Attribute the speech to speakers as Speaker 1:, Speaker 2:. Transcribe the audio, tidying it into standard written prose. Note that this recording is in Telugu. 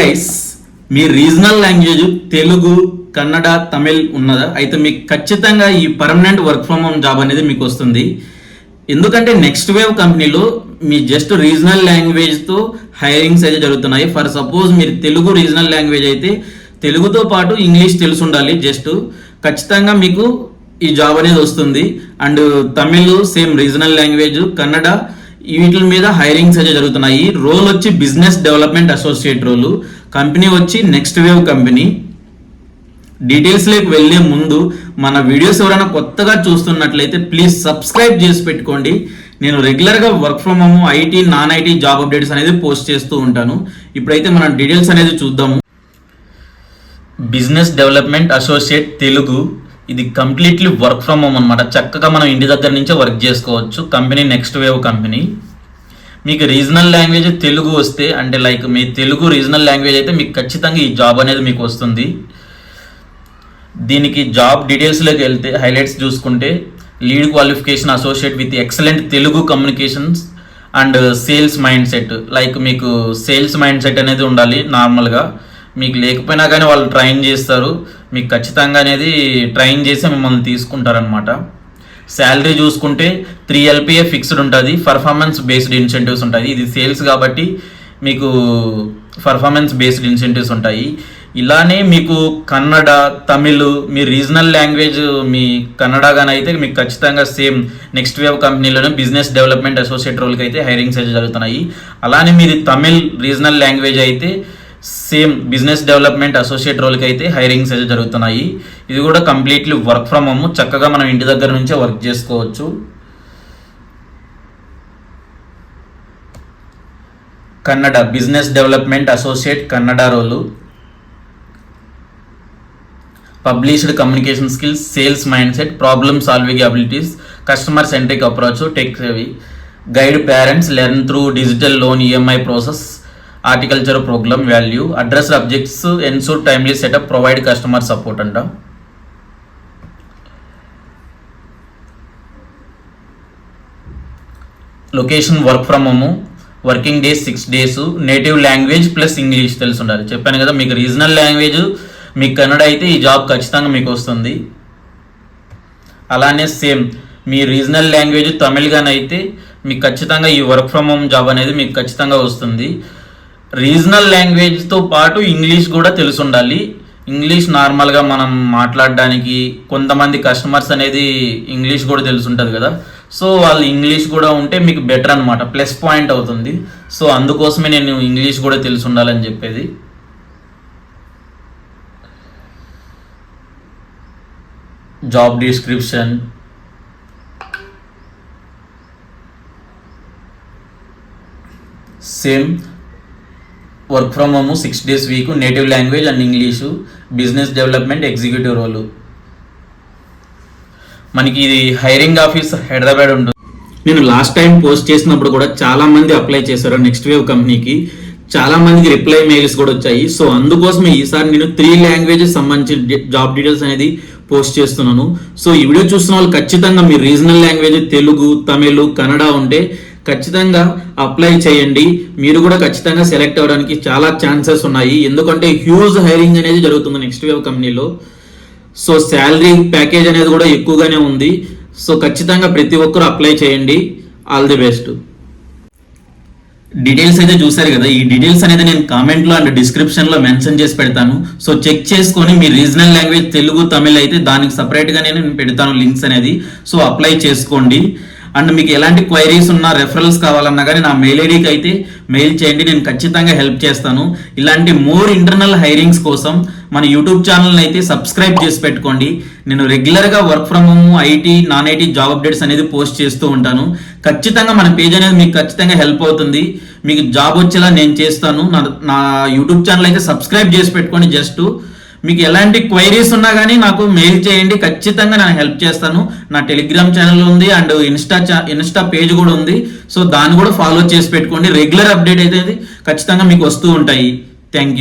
Speaker 1: గైస్, మీ రీజనల్ లాంగ్వేజ్ తెలుగు, కన్నడ, తమిళ్ ఉన్నదా? అయితే మీకు ఖచ్చితంగా ఈ permanent work from home job అనేది మీకు వస్తుంది. ఎందుకంటే నెక్స్ట్ వేవ్ కంపెనీలో మీ జస్ట్ రీజనల్ లాంగ్వేజ్తో హైరింగ్స్ అయితే జరుగుతున్నాయి. ఫర్ సపోజ్ మీరు తెలుగు రీజనల్ లాంగ్వేజ్ అయితే తెలుగుతో పాటు ఇంగ్లీష్ తెలిసి ఉండాలి. జస్ట్ ఖచ్చితంగా మీకు ఈ జాబ్ అనేది వస్తుంది. And Tamil same regional language, Kannada వీటి మీద హైరింగ్స్ అయితే జరుగుతున్నాయి. రోల్ వచ్చి బిజినెస్ డెవలప్మెంట్ అసోసియేట్ రోలు. కంపెనీ వచ్చి నెక్స్ట్ వేవ్ కంపెనీ. డీటెయిల్స్లోకి వెళ్ళే ముందు మన వీడియోస్ ఎవరైనా కొత్తగా చూస్తున్నట్లయితే ప్లీజ్ సబ్స్క్రైబ్ చేసి పెట్టుకోండి. నేను రెగ్యులర్గా work from home, IT, non IT job updates అనేది పోస్ట్ చేస్తూ ఉంటాను. ఇప్పుడైతే మనం డీటెయిల్స్ అనేది చూద్దాము. బిజినెస్ డెవలప్మెంట్ అసోసియేట్ తెలుగు, ఇది కంప్లీట్లీ వర్క్ ఫ్రమ్ హోమ్ అనమాట. చక్కగా మనం ఇంటి దగ్గర నుంచే వర్క్ చేసుకోవచ్చు. Company next wave company. మీకు రీజనల్ లాంగ్వేజ్ తెలుగు వస్తే, అంటే లైక్ మీ తెలుగు రీజనల్ లాంగ్వేజ్ అయితే మీకు ఖచ్చితంగా ఈ జాబ్ అనేది మీకు వస్తుంది. దీనికి జాబ్ డీటెయిల్స్లోకి వెళ్తే హైలైట్స్ చూసుకుంటే lead qualification associate with excellent Telugu communications and sales mind set. Like మీకు సేల్స్ మైండ్ సెట్ అనేది ఉండాలి. నార్మల్గా మీకు లేకపోయినా కానీ వాళ్ళు ట్రైన్ చేస్తారు. మీకు ఖచ్చితంగా అనేది ట్రైన్ చేసి మిమ్మల్ని తీసుకుంటారనమాట. శాలరీ చూసుకుంటే 3 LPA ఫిక్స్డ్ ఉంటుంది. పర్ఫార్మెన్స్ బేస్డ్ ఇన్సెంటివ్స్ ఉంటాయి. ఇది సేల్స్ కాబట్టి మీకు పర్ఫార్మెన్స్ బేస్డ్ ఇన్సెంటివ్స్ ఉంటాయి. ఇలానే మీకు కన్నడ, తమిళ్, మీ రీజనల్ లాంగ్వేజ్ మీ కన్నడగానైతే మీకు ఖచ్చితంగా సేమ్ నెక్స్ట్ వేవ్ కంపెనీలోనే బిజినెస్ డెవలప్మెంట్ అసోసియేట్ రోల్కి అయితే హైరింగ్స్ అయితే జరుగుతున్నాయి. అలానే మీది తమిళ్ రీజనల్ లాంగ్వేజ్ అయితే సేమ్ బిజినెస్ డెవలప్మెంట్ అసోసియేట్ రోల్కి అయితే హైరింగ్స్ అయితే జరుగుతున్నాయి. ఇది కూడా కంప్లీట్లీ వర్క్ ఫ్రమ్ హోమ్. చక్కగా మనం ఇంటి దగ్గర నుంచే వర్క్ చేసుకోవచ్చు. Kannada business development associate Kannada role. Published communication skills, sales mindset, problem solving abilities, customer centric approach, tech savvy, guide parents, learn through digital loan EMI process, horticulture programme value, address objects, ensure timely setup, provide customer support అంట. Location work from home. Working days 6 days. Native language plus English తెలిసి ఉండాలి. చెప్పాను కదా, మీకు రీజనల్ లాంగ్వేజ్ మీకు కన్నడ అయితే ఈ జాబ్ ఖచ్చితంగా మీకు వస్తుంది. అలానే సేమ్ మీ రీజనల్ లాంగ్వేజ్ తమిళ్గానైతే మీకు ఖచ్చితంగా ఈ వర్క్ ఫ్రమ్ హోమ్ జాబ్ అనేది మీకు ఖచ్చితంగా వస్తుంది. రీజనల్ లాంగ్వేజ్తో పాటు ఇంగ్లీష్ కూడా తెలిసి ఉండాలి. ఇంగ్లీష్ నార్మల్గా మనం మాట్లాడడానికి, కొంతమంది కస్టమర్స్ అనేది ఇంగ్లీష్ కూడా తెలిసి ఉంటుంది కదా, సో వాళ్ళు ఇంగ్లీష్ కూడా ఉంటే మీకు బెటర్ అనమాట, ప్లస్ పాయింట్ అవుతుంది. సో అందుకోసమే నేను ఇంగ్లీష్ కూడా తెలిసి ఉండాలని చెప్పేది. Job description, same work from home, 6 days week, native language and English, business development executive role. మనకి ఇది హైరింగ్ ఆఫీస్ హైదరాబాద్ ఉంటుంది. నేను లాస్ట్ టైం పోస్ట్ చేసినప్పుడు కూడా చాలా మంది అప్లై చేశారు నెక్స్ట్ వేవ్ కంపెనీకి. చాలా మందికి రిప్లై మెయిల్స్ కూడా వచ్చాయి. సో అందుకోసమే ఈసారి నేను 3 languages సంబంధించిన జాబ్ డీటెయిల్స్ అనేది పోస్ట్ చేస్తున్నాను. సో ఈ వీడియో చూస్తున్న వాళ్ళు ఖచ్చితంగా మీ రీజనల్ లాంగ్వేజ్ తెలుగు, తమిళ్, కన్నడ ఉంటే ఖచ్చితంగా అప్లై చేయండి. మీరు కూడా ఖచ్చితంగా సెలెక్ట్ అవ్వడానికి చాలా ఛాన్సెస్ ఉన్నాయి. ఎందుకంటే హ్యూజ్ హైరింగ్ అనేది జరుగుతుంది నెక్స్ట్ వేవ్ కంపెనీలో. సో శాలరీ ప్యాకేజ్ అనేది కూడా ఎక్కువగానే ఉంది. సో ఖచ్చితంగా ప్రతి ఒక్కరు అప్లై చేయండి. All the best. డీటెయిల్స్ అయితే చూసారు కదా. ఈ డీటెయిల్స్ అనేది నేను కామెంట్లో అండ్ డిస్క్రిప్షన్లో మెన్షన్ చేసి పెడతాను. సో చెక్ చేసుకొని మీ రీజనల్ లాంగ్వేజ్ తెలుగు, తమిళ్ అయితే దానికి సపరేట్గా నేను పెడతాను లింక్స్ అనేది. సో అప్లై చేసుకోండి. అండ్ మీకు ఎలాంటి క్వైరీస్ ఉన్నా, రెఫరల్స్ కావాలన్నా కానీ నా మెయిల్ ఐడికి అయితే మెయిల్ చేయండి. నేను ఖచ్చితంగా హెల్ప్ చేస్తాను. ఇలాంటి మోర్ ఇంటర్నల్ హైరింగ్స్ కోసం మన యూట్యూబ్ ఛానల్ని అయితే సబ్స్క్రైబ్ చేసి పెట్టుకోండి. నేను రెగ్యులర్గా work from home, IT, non IT job updates అనేది పోస్ట్ చేస్తూ ఉంటాను. ఖచ్చితంగా మన పేజ్ అనేది మీకు ఖచ్చితంగా హెల్ప్ అవుతుంది. మీకు జాబ్ వచ్చేలా నేను చేస్తాను. నా యూట్యూబ్ ఛానల్ అయితే సబ్స్క్రైబ్ చేసి పెట్టుకోండి. జస్ట్ మీకు ఎలాంటి క్వైరీస్ ఉన్నా కానీ నాకు మెయిల్ చేయండి. ఖచ్చితంగా నేను హెల్ప్ చేస్తాను. నా టెలిగ్రామ్ ఛానల్ ఉంది అండ్ ఇన్స్టా పేజ్ కూడా ఉంది. సో దాన్ని కూడా ఫాలో చేసి పెట్టుకోండి. రెగ్యులర్ అప్డేట్ అయితే ఖచ్చితంగా మీకు వస్తూ ఉంటాయి. Thank you.